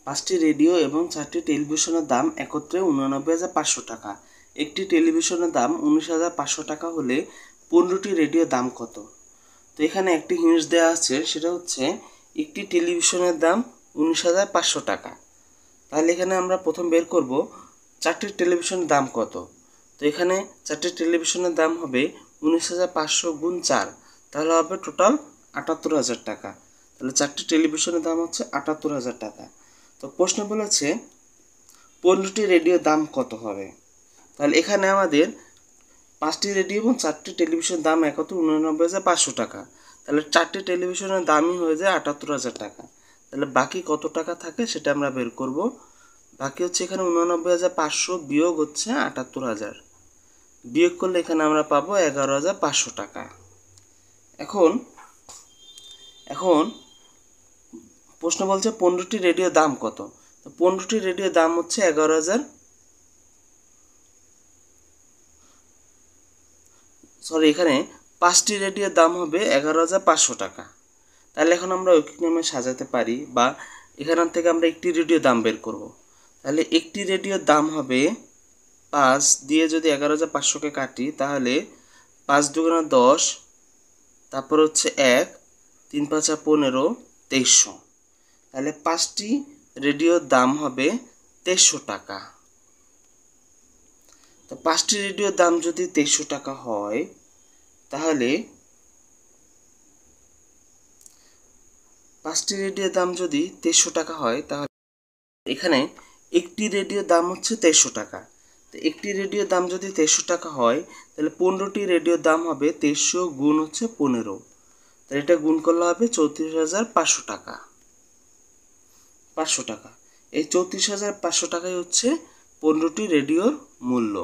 5টি রেডিও এবং 4টি টেলিভিশনের দাম একত্রে 89,500 টাকা। একটি টেলিভিশনের দাম 19,500 টাকা হলে 15টি রেডিওর দাম কত? তো এখানে একটি হিন্টস দেওয়া আছে, সেটা হচ্ছে একটি টেলিভিশনের দাম 19,500 টাকা। তাহলে এখানে আমরা প্রথম বের করব 4টি টেলিভিশনের দাম কত। তো এখানে 4টি টেলিভিশনের দাম হবে 19,500 গুণ 4, তাহলে হবে টোটাল 78,000 টাকা। তাহলে 4টি টেলিভিশনের দাম হচ্ছে 78,000 টাকা। তো প্রশ্ন বলেছে 15টি রেডিওর দাম কত হবে। তাহলে এখানে আমাদের 5টি রেডিও এবং 4টি টেলিভিশনের দাম একত্রে 89,500 টাকা। তাহলে 4টি টেলিভিশনের দামই হয়ে যায় 78,000 টাকা। তাহলে বাকি কত টাকা থাকে সেটা আমরা বের করব। বাকি হচ্ছে এখানে 89,500 বিয়োগ হচ্ছে 78,000, বিয়োগ করলে এখানে আমরা পাবো 11,500 টাকা। এখন প্রশ্ন বলছে 15টি রেডিওর দাম কত। তো 15টি রেডিওর দাম হচ্ছে 11,000, এখানে 5টি রেডিওর দাম হবে 11,500 টাকা। তাহলে এখন আমরা ঐকিক নিয়মে সাজাতে পারি, বা এখান থেকে আমরা একটি রেডিওর দাম বের করব। তাহলে একটি রেডিওর দাম হবে 5 দিয়ে যদি 11,500কে কাটি, তাহলে 5 দুগুণে 10, তারপর হচ্ছে 1, 3 5 15, 2300। তাহলে 5টি রেডিওর দাম হবে 2300 টাকা। তো 5টি রেডিওর দাম যদি 2300 টাকা হয়, তাহলে 5টি রেডিওর দাম যদি 2300 টাকা হয়, তাহলে এখানে একটি রেডিওর দাম হচ্ছে 2300 টাকা। তো একটি রেডিওর দাম যদি 2300 টাকা হয়, তাহলে 15টি রেডিওর দাম হবে 2300 গুণ হচ্ছে 15। তাহলে এটা গুণ করলে হবে 34,500 টাকা। 500 টাকা, এই 34,500 টাকাই হচ্ছে 15টি রেডিওর মূল্য।